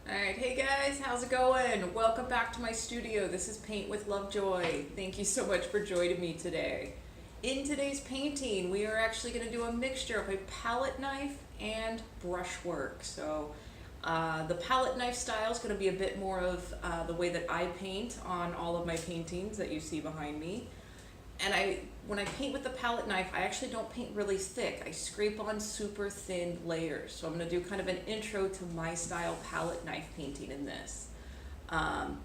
Alright, hey guys, how's it going? Welcome back to my studio. This is Paint with Lovejoy. Thank you so much for joining me today. In today's painting, we are actually going to do a mixture of a palette knife and brushwork. The palette knife style is going to be a bit more of the way that I paint on all of my paintings that you see behind me. And when I paint with the palette knife, I actually don't paint really thick. I scrape on super thin layers. So I'm going to do kind of an intro to my style palette knife painting um,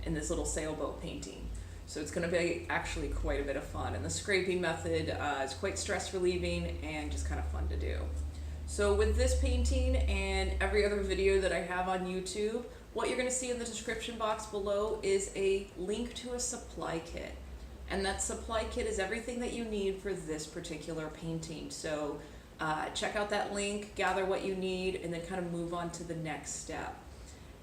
in this little sailboat painting. So it's going to be actually quite a bit of fun. And the scraping method is quite stress relieving and just kind of fun to do. So with this painting and every other video that I have on YouTube, what you're going to see in the description box below is a link to a supply kit. And that supply kit is everything that you need for this particular painting. So check out that link, gather what you need, and then kind of move on to the next step.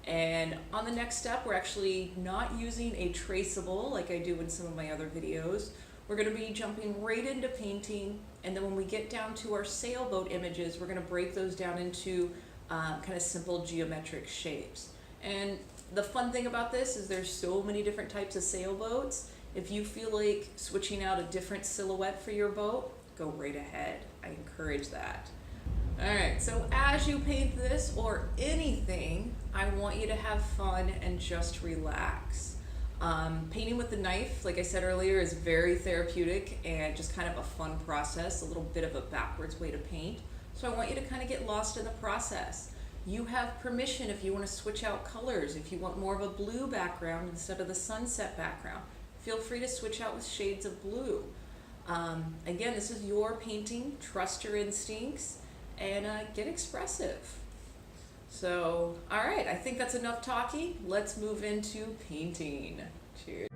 And on the next step, we're actually not using a traceable like I do in some of my other videos. We're going to be jumping right into painting, and then when we get down to our sailboat images, we're going to break those down into kind of simple geometric shapes. And the fun thing about this is there's so many different types of sailboats. If you feel like switching out a different silhouette for your boat, go right ahead. I encourage that. Alright, so as you paint this or anything, I want you to have fun and just relax. Painting with the knife, like I said earlier, is very therapeutic and just kind of a fun process, a little bit of a backwards way to paint. So I want you to kind of get lost in the process. You have permission if you want to switch out colors, if you want more of a blue background instead of the sunset background. Feel free to switch out with shades of blue. Again, this is your painting. Trust your instincts and get expressive. So, all right, I think that's enough talking. Let's move into painting. Cheers.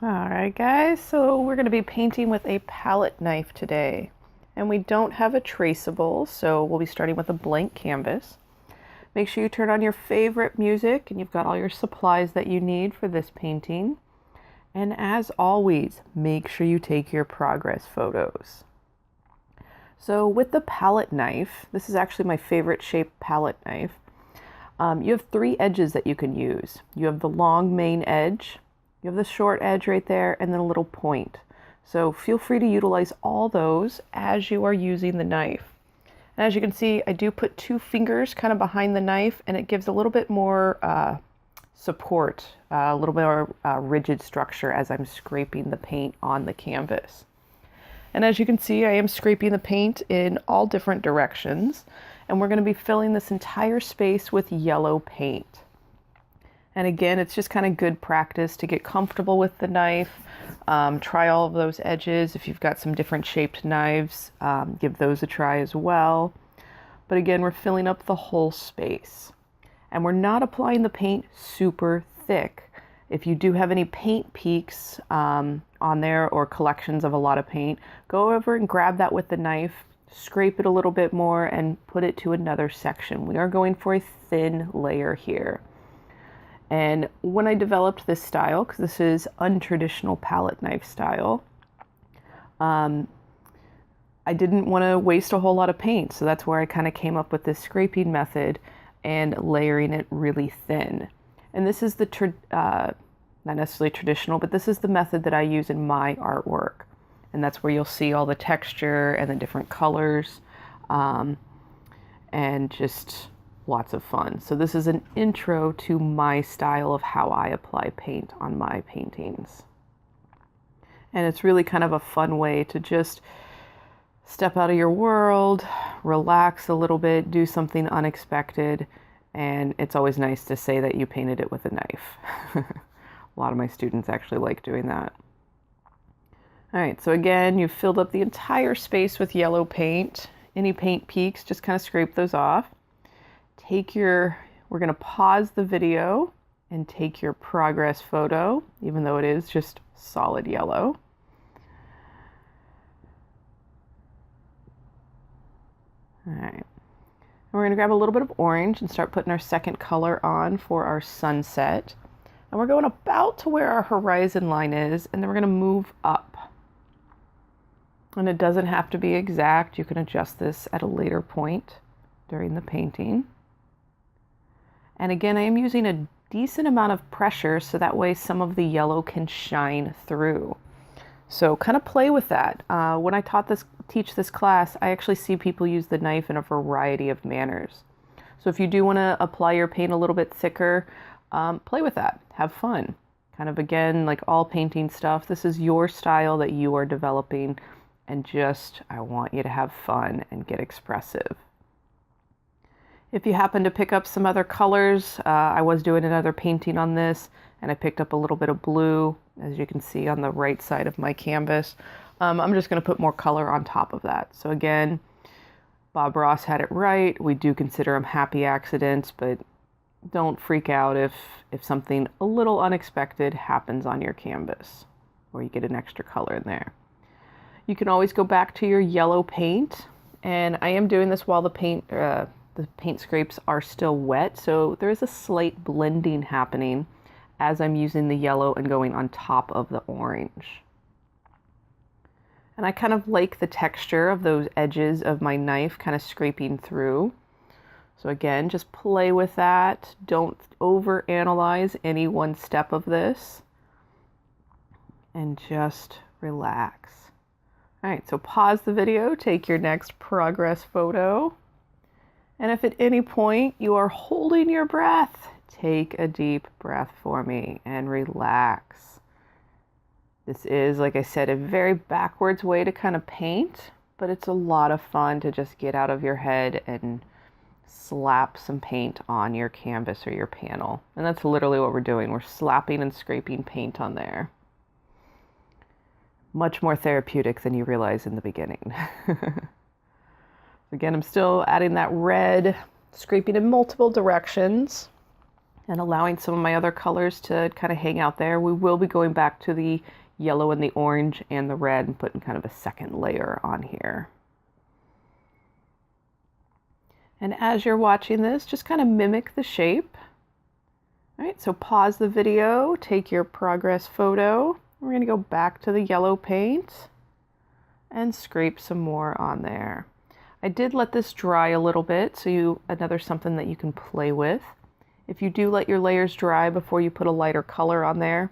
Alright guys, so we're going to be painting with a palette knife today. And we don't have a traceable, so we'll be starting with a blank canvas. Make sure you turn on your favorite music and you've got all your supplies that you need for this painting. And as always, make sure you take your progress photos. So with the palette knife, this is actually my favorite shaped palette knife. You have three edges that you can use. You have the long main edge, you have the short edge right there, and then a little point. So feel free to utilize all those as you are using the knife. And as you can see, I do put two fingers kind of behind the knife, and it gives a little bit more support, a little bit more rigid structure as I'm scraping the paint on the canvas. And as you can see, I am scraping the paint in all different directions, and we're going to be filling this entire space with yellow paint. And again, it's just kind of good practice to get comfortable with the knife. Try all of those edges. If you've got some different shaped knives, give those a try as well. But again, we're filling up the whole space. And we're not applying the paint super thick. If you do have any paint peaks on there or collections of a lot of paint, go over and grab that with the knife, scrape it a little bit more, and put it to another section. We are going for a thin layer here. And when I developed this style, because this is untraditional palette knife style, I didn't want to waste a whole lot of paint. So that's where I kind of came up with this scraping method and layering it really thin. And this is the, not necessarily traditional, but this is the method that I use in my artwork. And that's where you'll see all the texture and the different colors and just lots of fun. So this is an intro to my style of how I apply paint on my paintings. And it's really kind of a fun way to just step out of your world, relax a little bit, do something unexpected, and it's always nice to say that you painted it with a knife. A lot of my students actually like doing that. All right, so again, you've filled up the entire space with yellow paint. Any paint peaks, just kind of scrape those off. We're going to pause the video and take your progress photo, even though it is just solid yellow. All right. And we're going to grab a little bit of orange and start putting our second color on for our sunset. And we're going about to where our horizon line is, and then we're going to move up. And it doesn't have to be exact. You can adjust this at a later point during the painting. And again, I am using a decent amount of pressure so that way some of the yellow can shine through. So kind of play with that. When I teach this class, I actually see people use the knife in a variety of manners. So if you do want to apply your paint a little bit thicker, play with that. Have fun. Kind of again, like all painting stuff, this is your style that you are developing, and just I want you to have fun and get expressive. If you happen to pick up some other colors, I was doing another painting on this, and I picked up a little bit of blue, as you can see on the right side of my canvas. I'm just going to put more color on top of that. So again, Bob Ross had it right. We do consider them happy accidents, but don't freak out if something a little unexpected happens on your canvas, or you get an extra color in there. You can always go back to your yellow paint, and I am doing this while the paint scrapes are still wet, so there is a slight blending happening as I'm using the yellow and going on top of the orange. And I kind of like the texture of those edges of my knife kind of scraping through. So again, just play with that. Don't overanalyze any one step of this, and just relax. All right, so pause the video, take your next progress photo. And if at any point you are holding your breath, take a deep breath for me and relax. This is, like I said, a very backwards way to kind of paint, but it's a lot of fun to just get out of your head and slap some paint on your canvas or your panel. And that's literally what we're doing. We're slapping and scraping paint on there. Much more therapeutic than you realize in the beginning. Again, I'm still adding that red, scraping in multiple directions, and allowing some of my other colors to kind of hang out there. We will be going back to the yellow and the orange and the red and putting kind of a second layer on here. And as you're watching this, just kind of mimic the shape. All right, so pause the video, take your progress photo. We're going to go back to the yellow paint and scrape some more on there. I did let this dry a little bit, so another something that you can play with. If you do let your layers dry before you put a lighter color on there,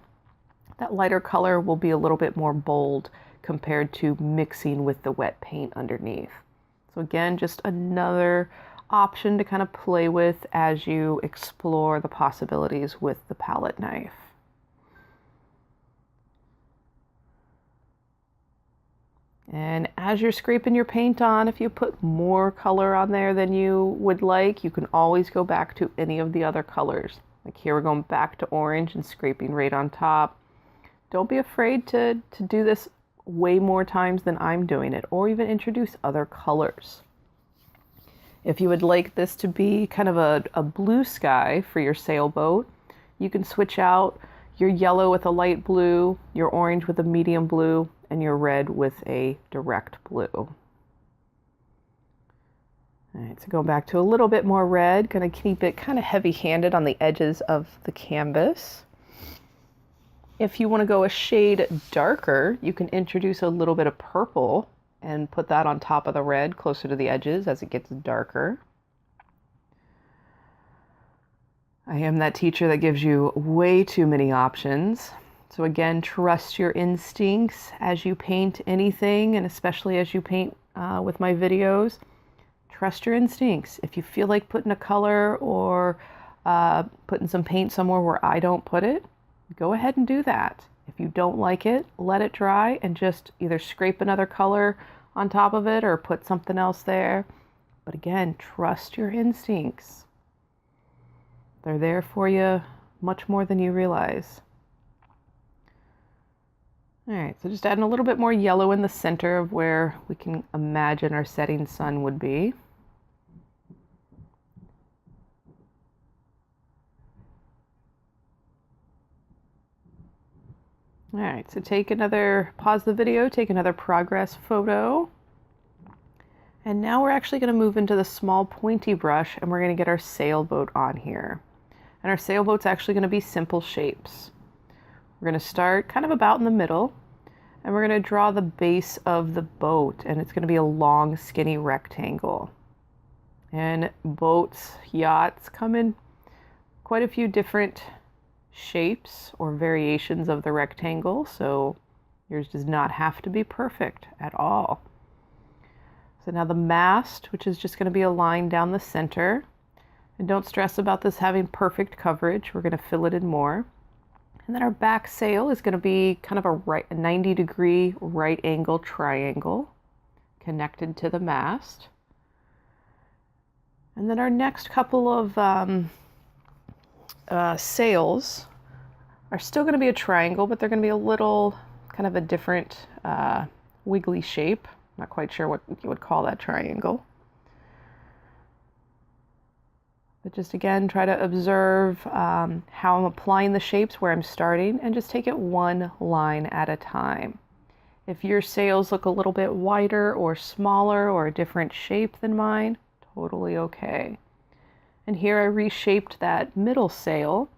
that lighter color will be a little bit more bold compared to mixing with the wet paint underneath. So again, just another option to kind of play with as you explore the possibilities with the palette knife. And as you're scraping your paint on, if you put more color on there than you would like, you can always go back to any of the other colors. Like here, we're going back to orange and scraping right on top. Don't be afraid to do this way more times than I'm doing it, or even introduce other colors. If you would like this to be kind of a blue sky for your sailboat, you can switch out your yellow with a light blue, your orange with a medium blue, and your red with a direct blue. All right, so going back to a little bit more red, gonna keep it kind of heavy-handed on the edges of the canvas. If you want to go a shade darker, you can introduce a little bit of purple and put that on top of the red closer to the edges as it gets darker. I am that teacher that gives you way too many options. So again, trust your instincts as you paint anything, and especially as you paint with my videos. Trust your instincts. If you feel like putting a color or putting some paint somewhere where I don't put it, go ahead and do that. If you don't like it, let it dry and just either scrape another color on top of it or put something else there. But again, trust your instincts. They're there for you much more than you realize. All right, so just adding a little bit more yellow in the center of where we can imagine our setting sun would be. All right, so pause the video, take another progress photo. And now we're actually going to move into the small pointy brush, and we're going to get our sailboat on here. And our sailboat's actually going to be simple shapes. We're going to start kind of about in the middle, and we're going to draw the base of the boat, and it's going to be a long, skinny rectangle. And boats, yachts come in quite a few different shapes or variations of the rectangle, so yours does not have to be perfect at all. So now the mast, which is just going to be a line down the center. And don't stress about this having perfect coverage. We're going to fill it in more. And then our back sail is going to be kind of a 90-degree right angle triangle connected to the mast. And then our next couple of sails are still going to be a triangle, but they're going to be a little kind of a different wiggly shape. Not quite sure what you would call that triangle. But just again, try to observe how I'm applying the shapes, where I'm starting, and just take it one line at a time. If your sails look a little bit wider or smaller or a different shape than mine, totally okay. And here I reshaped that middle sail,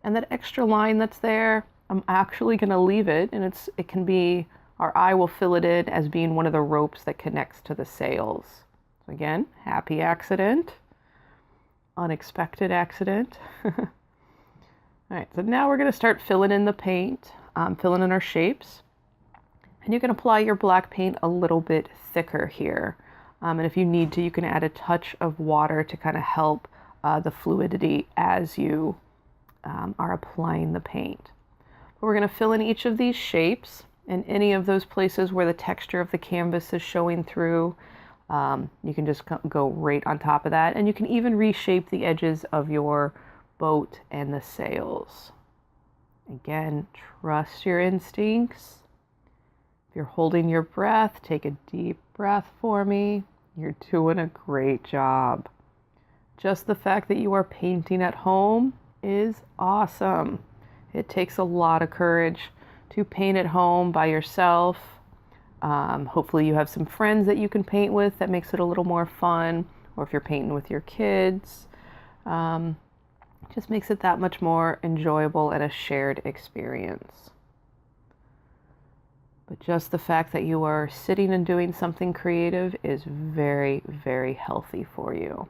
and that extra line that's there, I'm actually going to leave it, and it can be, our eye will fill it in as being one of the ropes that connects to the sails. So again, happy accident. Unexpected accident. All right, so now we're going to start filling in the paint, filling in our shapes. And you can apply your black paint a little bit thicker here. And if you need to, you can add a touch of water to kind of help the fluidity as you are applying the paint. But we're going to fill in each of these shapes in any of those places where the texture of the canvas is showing through. You can just go right on top of that, and you can even reshape the edges of your boat and the sails. Again, trust your instincts. If you're holding your breath, take a deep breath for me. You're doing a great job. Just the fact that you are painting at home is awesome. It takes a lot of courage to paint at home by yourself. Hopefully you have some friends that you can paint with. That makes it a little more fun. Or if you're painting with your kids, just makes it that much more enjoyable and a shared experience. But just the fact that you are sitting and doing something creative is very, very healthy for you.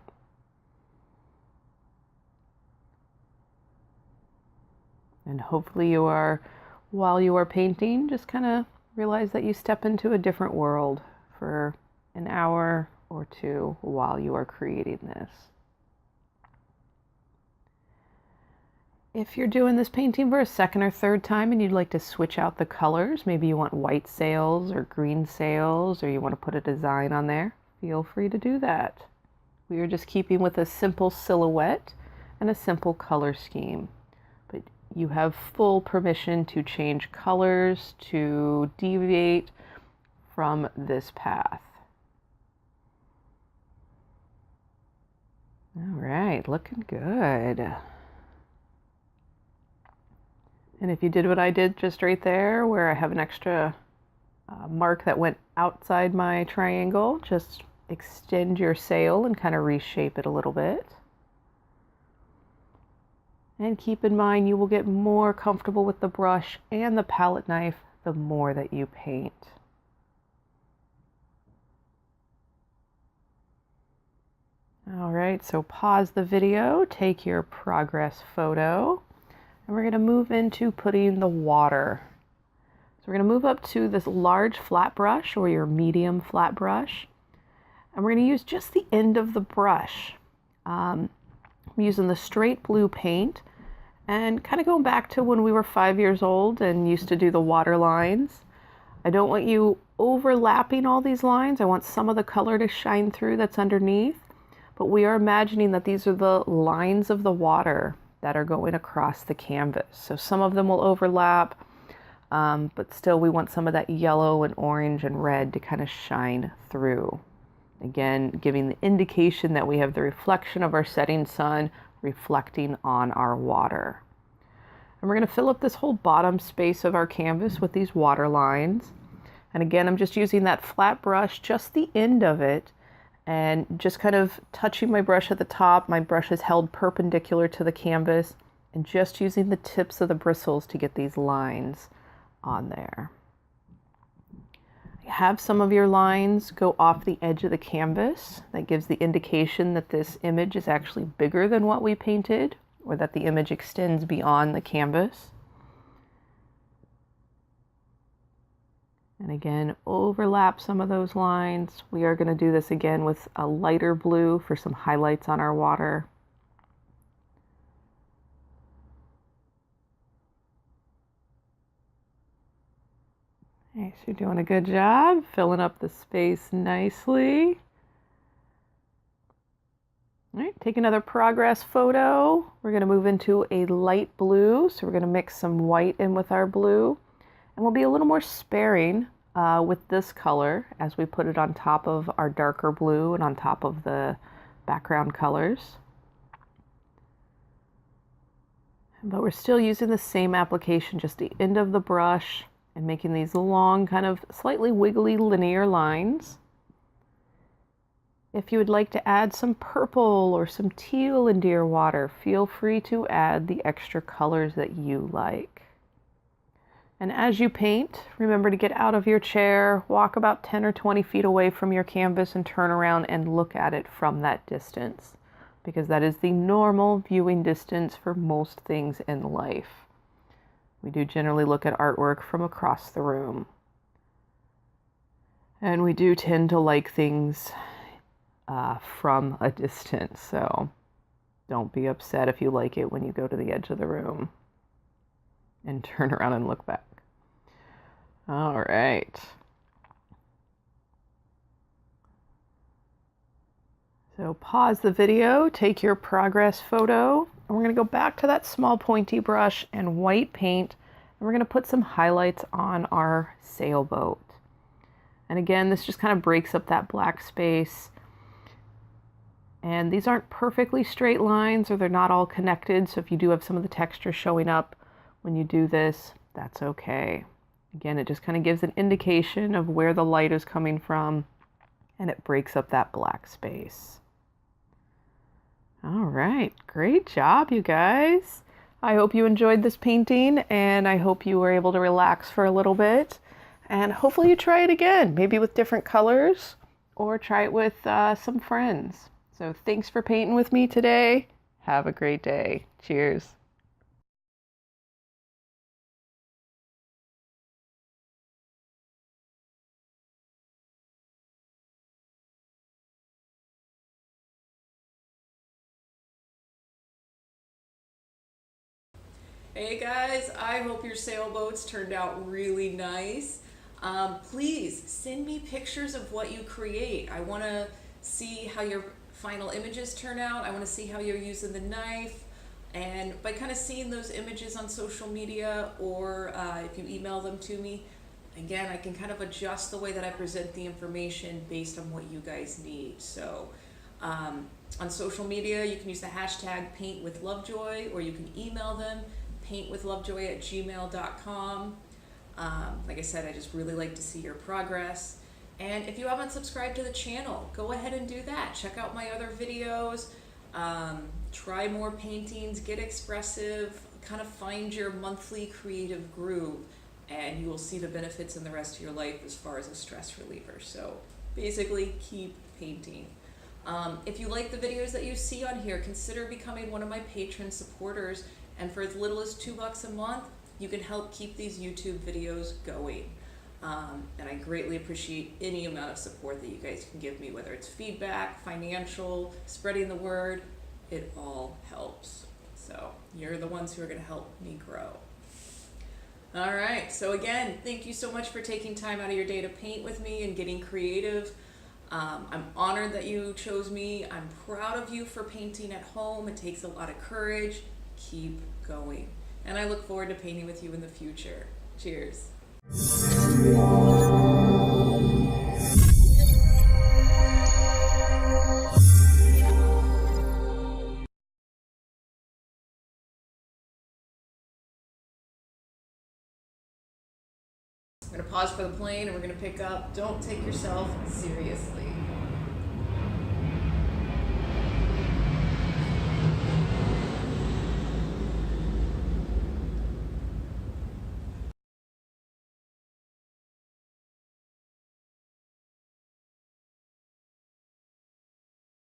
And hopefully you are, while you are painting, just kind of realize that you step into a different world for an hour or two while you are creating this. If you're doing this painting for a second or third time and you'd like to switch out the colors, maybe you want white sails or green sails, or you want to put a design on there, feel free to do that. We are just keeping with a simple silhouette and a simple color scheme. But you have full permission to change colors, to deviate from this path. All right, looking good. And if you did what I did just right there, where I have an extra mark that went outside my triangle, just extend your sail and kind of reshape it a little bit. And keep in mind, you will get more comfortable with the brush and the palette knife the more that you paint. All right, so pause the video, take your progress photo, and we're going to move into putting the water. So we're going to move up to this large flat brush or your medium flat brush, and we're going to use just the end of the brush. I'm using the straight blue paint, and kind of going back to when we were 5 years old and used to do the water lines. I don't want you overlapping all these lines. I want some of the color to shine through that's underneath, but we are imagining that these are the lines of the water that are going across the canvas. So some of them will overlap, but still we want some of that yellow and orange and red to kind of shine through. Again, giving the indication that we have the reflection of our setting sun reflecting on our water. And we're going to fill up this whole bottom space of our canvas with these water lines. And again, I'm just using that flat brush, just the end of it, and just kind of touching my brush at the top. My brush is held perpendicular to the canvas, and just using the tips of the bristles to get these lines on there. Have some of your lines go off the edge of the canvas. That gives the indication that this image is actually bigger than what we painted, or that the image extends beyond the canvas. And again, overlap some of those lines. We are going to do this again with a lighter blue for some highlights on our water. Okay, so you're doing a good job filling up the space nicely. All right, take another progress photo. We're going to move into a light blue, so we're going to mix some white in with our blue. And we'll be a little more sparing with this color as we put it on top of our darker blue and on top of the background colors. But we're still using the same application, just the end of the brush, and making these long, kind of slightly wiggly linear lines. If you would like to add some purple or some teal into your water, feel free to add the extra colors that you like. And as you paint, remember to get out of your chair, walk about 10 or 20 feet away from your canvas and turn around and look at it from that distance, because that is the normal viewing distance for most things in life. We do generally look at artwork from across the room. And we do tend to like things from a distance, so don't be upset if you like it when you go to the edge of the room and turn around and look back. All right. So pause the video, take your progress photo, and we're going to go back to that small pointy brush and white paint, and we're going to put some highlights on our sailboat. And again, this just kind of breaks up that black space. And these aren't perfectly straight lines, or they're not all connected, so if you do have some of the texture showing up when you do this, that's okay. Again, it just kind of gives an indication of where the light is coming from, and it breaks up that black space. All right, great job, you guys. I hope you enjoyed this painting, and I hope you were able to relax for a little bit. And hopefully you try it again, maybe with different colors, or try it with some friends. So thanks for painting with me today. Have a great day. Cheers. Hey guys, I hope your sailboats turned out really nice. Please send me pictures of what you create. I want to see how your final images turn out. I want to see how you're using the knife. And by kind of seeing those images on social media, or if you email them to me, again, I can kind of adjust the way that I present the information based on what you guys need. So on social media, you can use the hashtag paintwithlovejoy, or you can email them paintwithlovejoy@gmail.com. Like I said, I just really like to see your progress. And if you haven't subscribed to the channel, go ahead and do that. Check out my other videos. Try more paintings, get expressive, kind of find your monthly creative groove, and you will see the benefits in the rest of your life as far as a stress reliever. So basically, keep painting. If you like the videos that you see on here, consider becoming one of my patron supporters. And for as little as $2 a month, you can help keep these YouTube videos going. And I greatly appreciate any amount of support that you guys can give me, whether it's feedback, financial, spreading the word, it all helps. So you're the ones who are going to help me grow. All right, so again, thank you so much for taking time out of your day to paint with me and getting creative. I'm honored that you chose me. I'm proud of you for painting at home. It takes a lot of courage. Keep going. And I look forward to painting with you in the future. Cheers. I'm going to pause for the plane and we're going to pick up. Don't take yourself seriously.